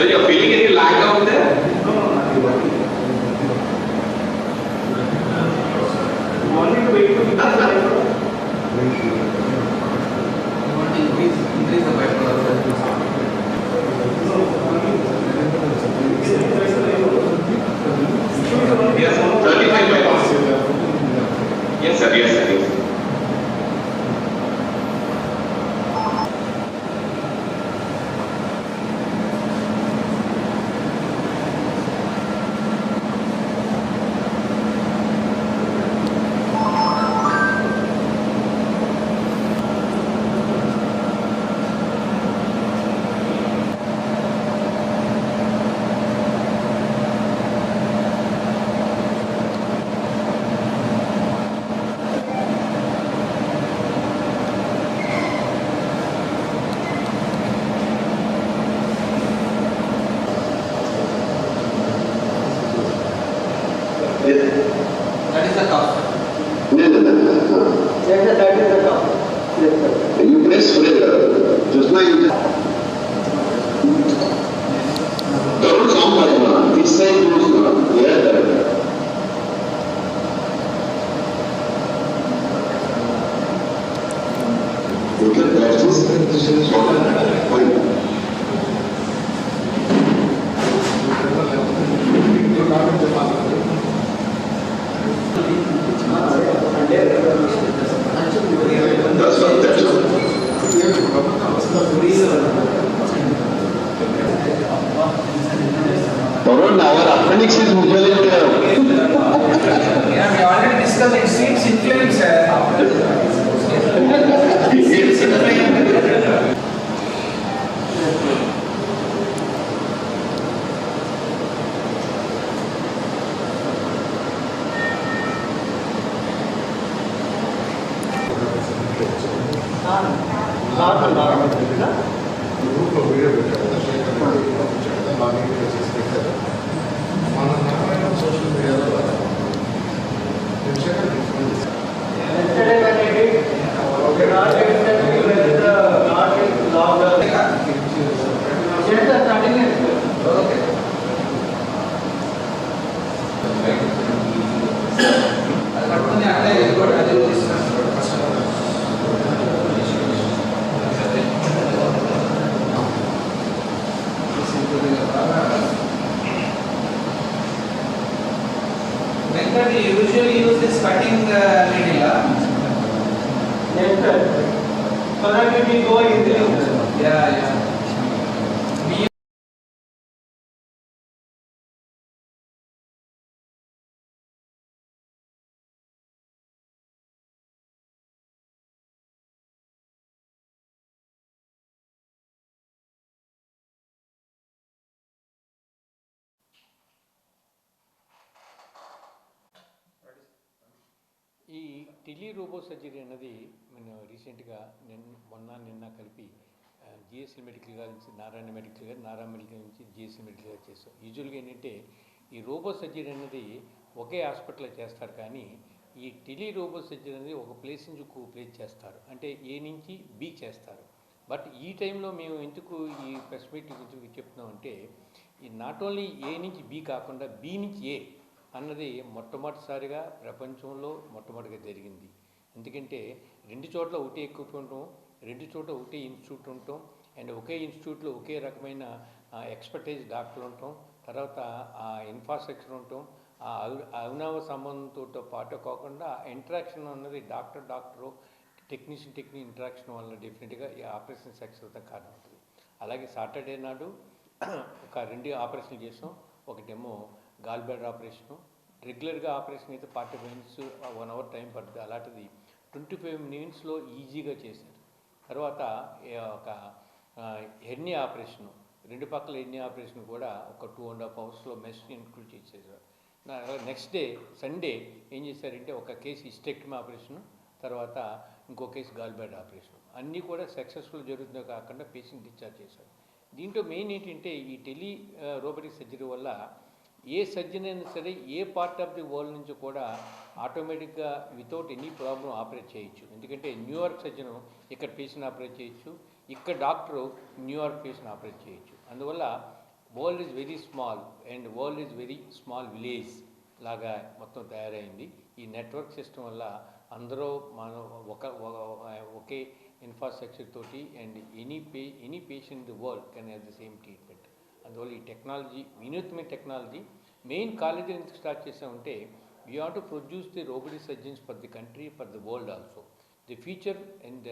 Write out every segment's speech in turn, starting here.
So you're feeling any lag out there? No, nothing. You want me to wait for you? You want to increase the bipolar pressure? Yes, 35 bypass. Yes, sir. Yes, sir. Yes. That is the top. That is the top. Yes, sir. You press just like double compartment. This side use yeah. You can practice fine. That's what that's Tarun, our appendix is usually Yeah, we already discussed it. Seeds influence. Seeds influence. Social మీడియాలో Yesterday when I did, not logged. Yes, sir, starting it. Okay. అది పట్టుకుని అట్లే కూడా అది Venkat, you usually use this cutting needle. Yes, sir. So that it will go easily. Yeah. ఈ tele robo surgery అన్నది మనం రీసెంట్గా నిన్న కలిపి GSL medical college Narayana medical నుంచి జిఎస్ఎల్ మెడికల్ చేస్తాం. యూజువల్గా ఏంటంటే ఈ రోబో సర్జరీ అనేది ఒకే హాస్పిటల్లో చేస్తారు, కానీ ఈ టెలి రోబో సర్జరీ అనేది ఒక ప్లేస్ నుంచి ఇంకో ప్లేస్ చేస్తారు, అంటే ఏ నుంచి బి చేస్తారు. బట్ ఈ టైంలో మేము ఎందుకు ఈ ప్రెస్ మీట్ ఎందుకు చెప్తున్నామంటే, ఈ నాట్ ఓన్లీ ఏ నుంచి బి కాకుండా బి నుంచి ఏ అన్నది మొట్టమొదటిసారిగా ప్రపంచంలో మొట్టమొదటిగా జరిగింది. ఎందుకంటే రెండు చోట్ల ఒకటే ఎక్విప్మెంట్ ఉంటాం, రెండు చోట్ల ఒకటే ఇన్స్టిట్యూట్ ఉంటాం, అండ్ ఒకే ఇన్స్టిట్యూట్లో ఒకే రకమైన ఎక్స్పర్టైజ్ డాక్టర్లు ఉంటాం, తర్వాత ఆ ఇన్ఫ్రాస్ట్రక్చర్ ఉంటాం. ఆ అవినావ సంబంధంతో పాటు కాకుండా ఇంటరాక్షన్ అన్నది డాక్టరు టెక్నీషియన్ ఇంటరాక్షన్ వల్ల డెఫినెట్గా ఈ ఆపరేషన్ సక్సెస్ అవుతాం కారణం అవుతుంది. అలాగే సాటర్డే నాడు ఒక 2 ఆపరేషన్లు చేసాం. ఒకటేమో గాల్ బ్లాడర్ ఆపరేషను. రెగ్యులర్గా ఆపరేషన్ అయితే 45 minutes 1 hour టైం పడుతుంది, అలాంటిది 25 minutesలో ఈజీగా చేశారు. తర్వాత ఒక హెర్నియా ఆపరేషను, 2 పక్కల హెర్నియా ఆపరేషన్ కూడా ఒక 2.5 hours మెష్ ఇన్క్లూడ్ చేసేసారు. నెక్స్ట్ డే సండే ఏం చేశారంటే ఒక కేసు హిస్టెక్టమీ ఆపరేషను, తర్వాత ఇంకో కేసు గాల్ బ్లాడర్ ఆపరేషన్. అన్నీ కూడా సక్సెస్ఫుల్ జరుగుతుందో కాకుండా పేషెంట్ డిశ్చార్జ్ చేశారు. దీంట్లో మెయిన్ ఏంటంటే ఈ టెలి రోబోటిక్ సర్జరీ వల్ల ఏ సర్జన్ అయినా సరే ఏ పార్ట్ ఆఫ్ ది వరల్డ్ నుంచి కూడా ఆటోమేటిక్గా వితౌట్ ఎనీ ప్రాబ్లం ఆపరేట్ చేయొచ్చు. ఎందుకంటే న్యూయార్క్ సర్జను ఇక్కడ పేషెంట్ ఆపరేట్ చేయొచ్చు, ఇక్కడ డాక్టరు న్యూయార్క్ పేషెంట్ ఆపరేట్ చేయొచ్చు. అందువల్ల world is very small and world is very small village లాగా మొత్తం తయారైంది. ఈ నెట్వర్క్ సిస్టమ్ వల్ల అందరూ మనం ఒకే ఇన్ఫ్రాస్ట్రక్చర్ తోటి and any patient in the world can have the same treatment. అందువల్ల ఈ టెక్నాలజీ వినూత్నమైన టెక్నాలజీ. మెయిన్ కాలేజీ ఎందుకు స్టార్ట్ చేసామంటే we have to produce the robotic surgeons for the country, for the world also. The future and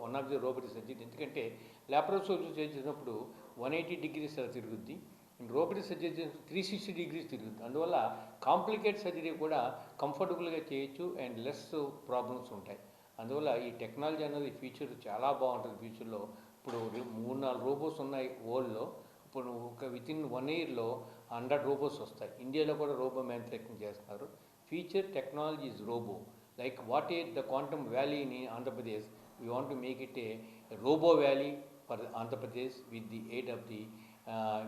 one of the robotic surgeon, ఎందుకంటే laparoscopy చేసినప్పుడు 180 degrees అలా తిరుగుద్ది, and robotic surgery 360 degrees తిరుగుద్ది. అందువల్ల complicate surgery కూడా కంఫర్టబుల్గా చేయొచ్చు and less problems ఉంటాయి. అందువల్ల ఈ టెక్నాలజీ అనేది ఫ్యూచర్ చాలా బాగుంటుంది. ఫ్యూచర్లో ఇప్పుడు 3-4 రోబోట్స్ ఉన్నాయి వరల్డ్లో. ఇప్పుడు వితిన్ 1 yearలో 100 రోబోట్స్ వస్తాయి. ఇండియాలో కూడా రోబో మ్యానుఫ్యాక్చరింగ్ చేస్తున్నారు. Future technology is robo. Like what is the quantum valley in Andhra Pradesh, we want to make it a robo valley for Andhra Pradesh with the aid of the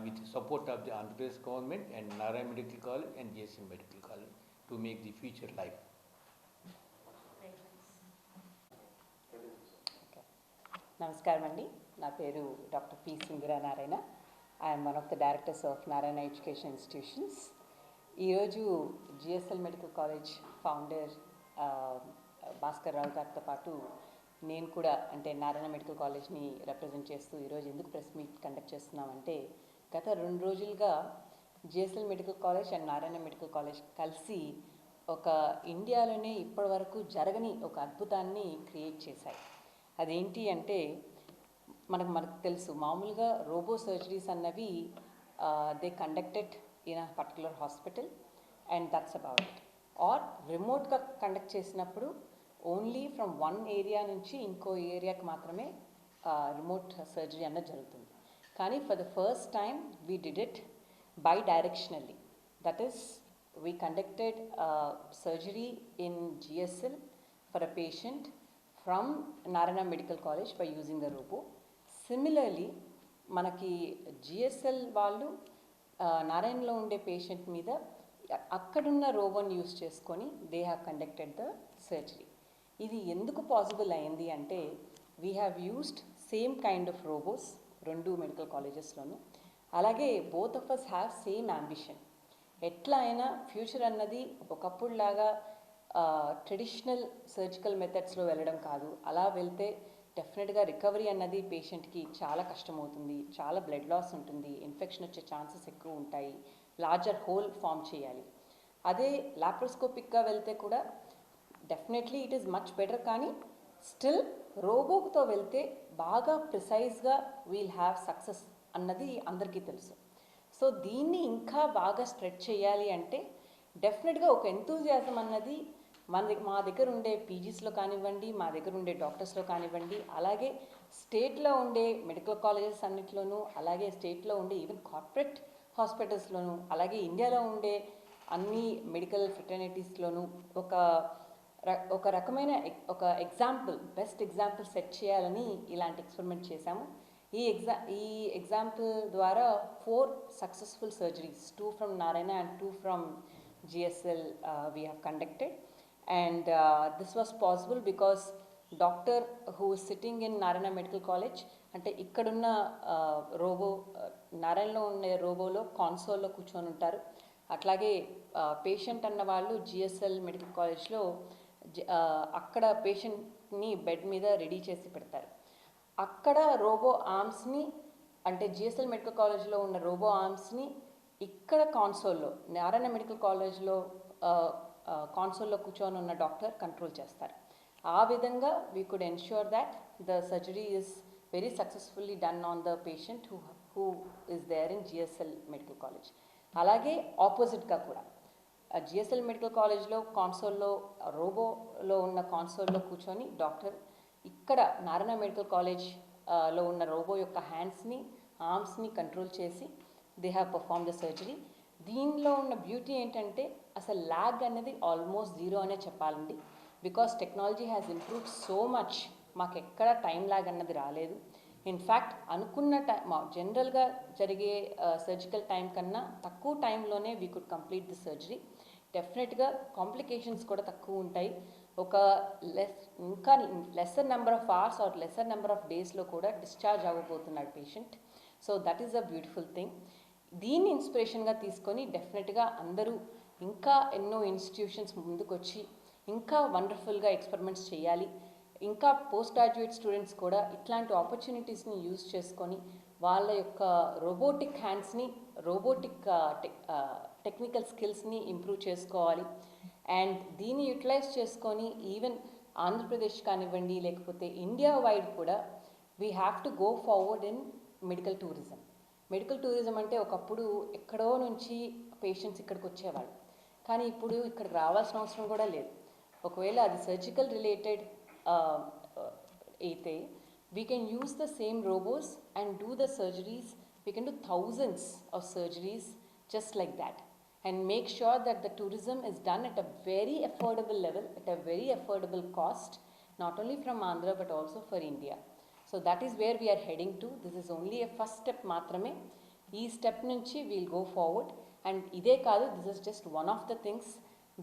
with support of the Andhra Pradesh government and Narayana Medical College and JSL Medical College to make the future life. నమస్కారం అండి, నా పేరు doctor P Sindhura Narayana. I'm one of the directors of Narayana education institutions. ఈరోజు GSL medical college founder Bhaskar Rao గారితో పాటు నేను కూడా అంటే నారాయణ మెడికల్ కాలేజ్ని రిప్రజెంట్ చేస్తూ ఈరోజు ఎందుకు ప్రెస్ మీట్ కండక్ట్ చేస్తున్నామంటే, గత 2 రోజులుగా GSL medical college and Narayana medical college కలిసి ఒక ఇండియాలోనే ఇప్పటి వరకు జరగని ఒక అద్భుతాన్ని క్రియేట్ చేశాయి. అదేంటి అంటే మనకు తెలుసు, మామూలుగా రోబో సర్జరీస్ అన్నవి they conducted in a particular hospital and that's about it. Or రిమోట్గా కండక్ట్ చేసినప్పుడు ఓన్లీ ఫ్రమ్ 1 ఏరియా నుంచి ఇంకో ఏరియాకి మాత్రమే రిమోట్ సర్జరీ అన్నది జరుగుతుంది. కానీ for the first time we did it bidirectionally. That is we conducted surgery in GSL for a patient from Narayana medical college by using the robo. Similarly మనకి GSL వాళ్ళు నారాయణలో ఉండే పేషెంట్ మీద అక్కడున్న రోబోని use చేసుకొని they have conducted the surgery. ఇది ఎందుకు possible అయింది అంటే, we have used same kind of robos 2 medical కాలేజెస్లోనూ. అలాగే both of us have same ambition. ఎట్లా అయినా ఫ్యూచర్ అన్నది ఒకప్పుడులాగా ట్రెడిషనల్ సర్జికల్ మెథడ్స్లో వెళ్ళడం కాదు. అలా వెళ్తే డెఫినెట్గా రికవరీ అన్నది పేషెంట్కి చాలా కష్టమవుతుంది, చాలా బ్లడ్ లాస్ ఉంటుంది, ఇన్ఫెక్షన్ వచ్చే ఛాన్సెస్ ఎక్కువ ఉంటాయి, లార్జర్ హోల్ ఫామ్ చేయాలి. అదే లాప్రోస్కోపిక్గా వెళ్తే కూడా definitely it is much better, కానీ స్టిల్ రోబోతో వెళ్తే బాగా ప్రిసైజ్గా వీల్ హ్యావ్ సక్సెస్ అన్నది అందరికీ తెలుసు. సో దీన్ని ఇంకా బాగా స్ప్రెడ్ చేయాలి అంటే డెఫినెట్గా ఒక ఎంతూజియాజం అన్నది మా దగ్గర ఉండే పీజీస్లో కానివ్వండి, మా దగ్గర ఉండే డాక్టర్స్లో కానివ్వండి, అలాగే స్టేట్లో ఉండే మెడికల్ కాలేజెస్ అన్నిట్లోనూ, అలాగే స్టేట్లో ఉండే ఈవెన్ కార్పొరేట్ హాస్పిటల్స్లోనూ, అలాగే ఇండియాలో ఉండే అన్ని మెడికల్ ఫ్రెటర్నిటీస్లోనూ ఒక రకమైన బెస్ట్ ఎగ్జాంపుల్ సెట్ చేయాలని ఇలాంటి ఎక్స్పెరిమెంట్ చేశాము. ఈ ఎగ్జాంపుల్ ద్వారా 4 successful surgeries, 2 from Narayana and 2 from GSL we have conducted, and this was possible because doctor who is sitting in Narayana Medical College అంటే ఇక్కడున్న రోబో నారాయణలో ఉండే రోబోలో కాన్సోల్లో కూర్చొని ఉంటారు. అట్లాగే పేషెంట్ అన్న వాళ్ళు GSL మెడికల్ కాలేజ్లో అక్కడ పేషెంట్ని బెడ్ మీద రెడీ చేసి పెడతారు. అక్కడ రోబో ఆర్మ్స్ని అంటే GSL మెడికల్ కాలేజ్లో ఉన్న రోబో ఆర్మ్స్ని ఇక్కడ కాన్సోల్లో నారాయణ మెడికల్ కాలేజ్లో కాన్సోల్లో కూర్చొని ఉన్న డాక్టర్ కంట్రోల్ చేస్తారు. ఆ విధంగా we could ensure that the surgery is very successfully done on the patient who is there in GSL medical college. అలాగే ఆపోజిట్గా కూడా GSL మెడికల్ కాలేజ్లో కాన్సోల్లో రోబోలో ఉన్న కాన్సోల్లో కూర్చొని డాక్టర్ ఇక్కడ నారాయణ మెడికల్ కాలేజ్లో ఉన్న రోబో యొక్క హ్యాండ్స్ని ఆర్మ్స్ని కంట్రోల్ చేసి they have perform the surgery. దీనిలో ఉన్న బ్యూటీ ఏంటంటే అసలు ల్యాగ్ అనేది ఆల్మోస్ట్ 0 అనే చెప్పాలండి. Because technology has improved so much, మాకు ఎక్కడ టైం ల్యాగ్ అన్నది రాలేదు. ఇన్ఫ్యాక్ట్ అనుకున్న జనరల్గా జరిగే సర్జికల్ టైం కన్నా తక్కువ టైంలోనే we could complete the surgery. డెఫినెట్గా కాంప్లికేషన్స్ కూడా తక్కువ ఉంటాయి. ఇంకా lesser number of hours or lesser number of డేస్లో కూడా డిశ్చార్జ్ అవ్వబోతున్నాడు patient. So that is a beautiful thing. దీన్ని ఇన్స్పిరేషన్గా తీసుకొని డెఫినెట్గా అందరూ ఇంకా ఎన్నో ఇన్స్టిట్యూషన్స్ ముందుకొచ్చి ఇంకా వండర్ఫుల్గా ఎక్స్పెరిమెంట్స్ చేయాలి. ఇంకా పోస్ట్ గ్రాడ్యుయేట్ స్టూడెంట్స్ కూడా ఇట్లాంటి ఆపర్చునిటీస్ని యూజ్ చేసుకొని వాళ్ళ యొక్క రోబోటిక్ హ్యాండ్స్ని, రోబోటిక్ టెక్నికల్ స్కిల్స్ని ఇంప్రూవ్ చేసుకోవాలి. అండ్ దీన్ని యూటిలైజ్ చేసుకొని ఈవెన్ ఆంధ్రప్రదేశ్ కానివ్వండి, లేకపోతే ఇండియా వైడ్ కూడా we have to go forward in medical tourism. Medical tourism అంటే ఒకప్పుడు ఎక్కడో నుంచి పేషెంట్స్ ఇక్కడికి వచ్చేవాళ్ళు, కానీ ఇప్పుడు ఇక్కడికి రావాల్సిన అవసరం కూడా లేదు. ఒకవేళ అది సర్జికల్ రిలేటెడ్ అయితే we can use the same robots and do the surgeries. We can do thousands of surgeries just like that, and make sure that the tourism is done at a very affordable level, at a very affordable cost, not only from Andhra but also for India. So that is where we are heading to. This is only a first step matrame. Ee step nunchi we'll go forward, and ide kaadu, this is just one of the things.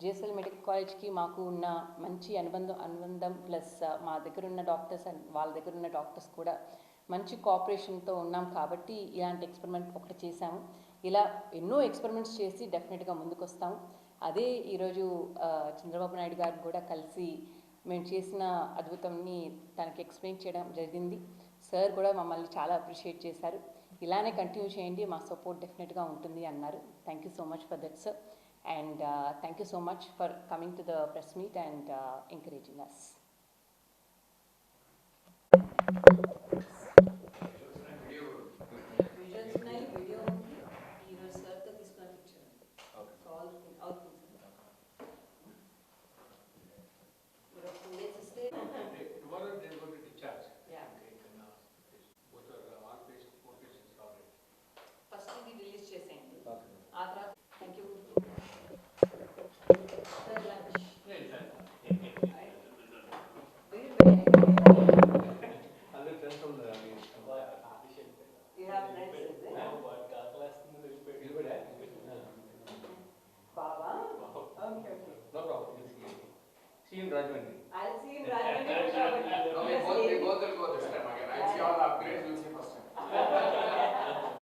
GSL medical కాలేజ్కి మాకు ఉన్న మంచి అనుబంధం plus మా దగ్గర ఉన్న doctors and వాళ్ళ దగ్గర ఉన్న డాక్టర్స్ కూడా మంచి కోఆపరేషన్తో ఉన్నాం కాబట్టి ఇలాంటి ఎక్స్పెరిమెంట్ ఒకటి చేశాము. ఇలా ఎన్నో ఎక్స్పెరిమెంట్స్ చేసి డెఫినెట్గా ముందుకు వస్తాము. అదే ఈరోజు చంద్రబాబు నాయుడు గారిని కూడా కలిసి మేము చేసిన అద్భుతంని తనకి ఎక్స్ప్లెయిన్ చేయడం జరిగింది. సార్ కూడా మమ్మల్ని చాలా అప్రిషియేట్ చేశారు. ఇలానే కంటిన్యూ చేయండి, మా సపోర్ట్ డెఫినెట్గా ఉంటుంది అన్నారు. Thank you so much for that sir. And thank you so much for coming to the press meet and encouraging us. Visuals nahi, video undi. Even sir to iska picture. Okay. So all things. Let's stay. Tomorrow they are going to discharge. Yeah. Okay, then both are all patients, 4 patients already. First we release chesayandi. Okay. Aadra. Thank you. Sir, lunch. Other friends from the You have friends, is it? Baba? Okay, okay. No problem. See you in Rajahmundry. I'll see you in Rajahmundry.